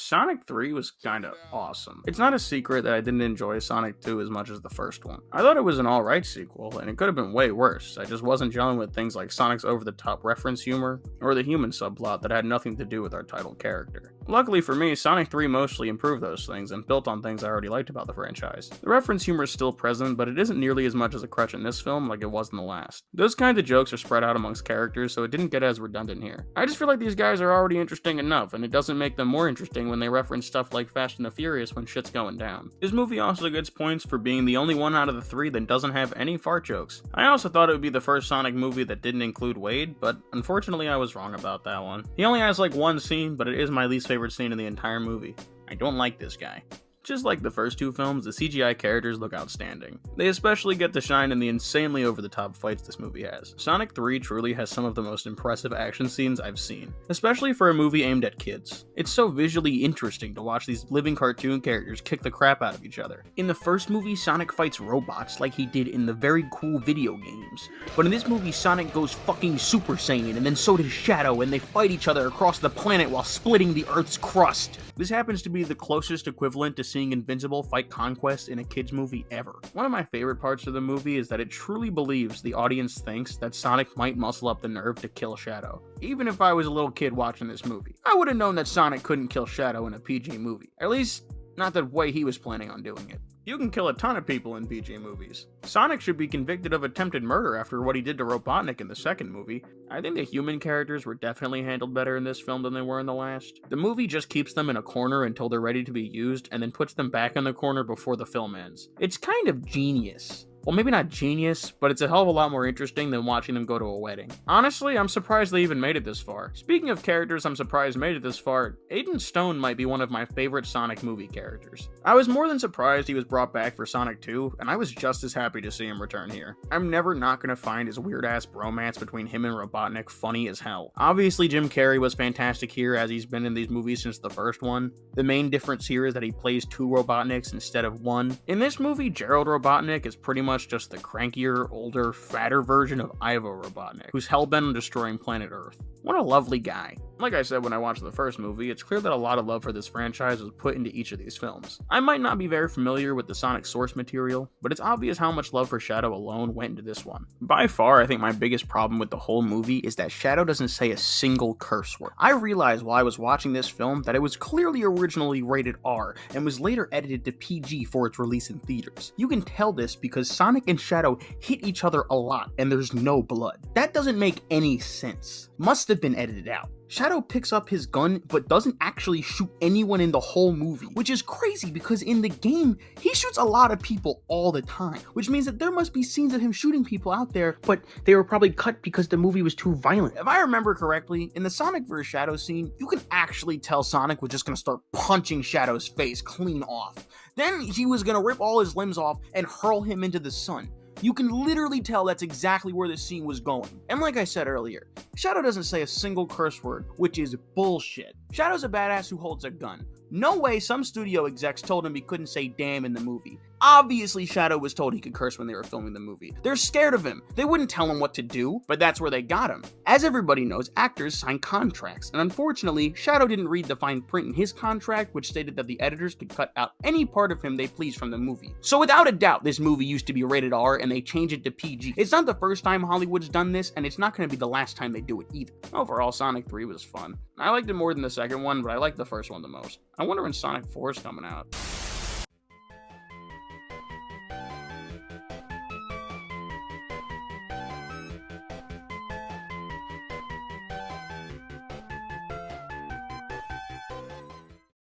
Sonic 3 was kinda awesome. It's not a secret that I didn't enjoy Sonic 2 as much as the first one. I thought it was an alright sequel, and it could have been way worse. I just wasn't gelling with things like Sonic's over-the-top reference humor, or the human subplot that had nothing to do with our title character. Luckily for me, Sonic 3 mostly improved those things and built on things I already liked about the franchise. The reference humor is still present, but it isn't nearly as much as a crutch in this film like it was in the last. Those kinds of jokes are spread out amongst characters, so it didn't get as redundant here. I just feel like these guys are already interesting enough, and it doesn't make them more interesting when they reference stuff like Fast and the Furious when shit's going down. This movie also gets points for being the only one out of the three that doesn't have any fart jokes. I also thought it would be the first Sonic movie that didn't include Wade, but unfortunately I was wrong about that one. He only has like one scene, but it is my least favorite scene in the entire movie. I don't like this guy. Just like the first two films, the CGI characters look outstanding. They especially get to shine in the insanely over-the-top fights this movie has. Sonic 3 truly has some of the most impressive action scenes I've seen, especially for a movie aimed at kids. It's so visually interesting to watch these living cartoon characters kick the crap out of each other. In the first movie, Sonic fights robots like he did in the very cool video games. But in this movie, Sonic goes fucking Super Saiyan, and then so does Shadow, and they fight each other across the planet while splitting the Earth's crust. This happens to be the closest equivalent to seeing Invincible fight Conquest in a kids movie ever. One of my favorite parts of the movie is that it truly believes the audience thinks that Sonic might muscle up the nerve to kill Shadow. Even if I was a little kid watching this movie, I would have known that Sonic couldn't kill Shadow in a PG movie. At least, not the way he was planning on doing it. You can kill a ton of people in PG movies. Sonic should be convicted of attempted murder after what he did to Robotnik in the second movie. I think the human characters were definitely handled better in this film than they were in the last. The movie just keeps them in a corner until they're ready to be used, and then puts them back in the corner before the film ends. It's kind of genius. Well, maybe not genius, but it's a hell of a lot more interesting than watching them go to a wedding. Honestly, I'm surprised they even made it this far. Speaking of characters I'm surprised made it this far, Aiden Stone might be one of my favorite Sonic movie characters. I was more than surprised he was brought back for Sonic 2, and I was just as happy to see him return here. I'm never not gonna find his weird-ass bromance between him and Robotnik funny as hell. Obviously, Jim Carrey was fantastic here, as he's been in these movies since the first one. The main difference here is that he plays two Robotniks instead of one. In this movie, Gerald Robotnik is pretty much just the crankier, older, fatter version of Ivo Robotnik, who's hellbent on destroying planet Earth. What a lovely guy. Like I said when I watched the first movie, it's clear that a lot of love for this franchise was put into each of these films. I might not be very familiar with the Sonic source material, but it's obvious how much love for Shadow alone went into this one. By far, I think my biggest problem with the whole movie is that Shadow doesn't say a single curse word. I realized while I was watching this film that it was clearly originally rated R and was later edited to PG for its release in theaters. You can tell this because Sonic and Shadow hit each other a lot and there's no blood. That doesn't make any sense. Must have been edited out. Shadow picks up his gun but doesn't actually shoot anyone in the whole movie, which is crazy because in the game, he shoots a lot of people all the time, which means that there must be scenes of him shooting people out there, but they were probably cut because the movie was too violent. If I remember correctly, in the Sonic vs. Shadow scene, you can actually tell Sonic was just gonna start punching Shadow's face clean off. Then he was gonna rip all his limbs off and hurl him into the sun. You can literally tell that's exactly where this scene was going. And like I said earlier, Shadow doesn't say a single curse word, which is bullshit. Shadow's a badass who holds a gun. No way some studio execs told him he couldn't say damn in the movie. Obviously, Shadow was told he could curse when they were filming the movie. They're scared of him. They wouldn't tell him what to do, but that's where they got him. As everybody knows, actors sign contracts, and unfortunately, Shadow didn't read the fine print in his contract, which stated that the editors could cut out any part of him they pleased from the movie. So without a doubt, this movie used to be rated R, and they changed it to PG. It's not the first time Hollywood's done this, and it's not going to be the last time they do it either. Overall, Sonic 3 was fun. I liked it more than the second one, but I liked the first one the most. I wonder when Sonic 4 is coming out.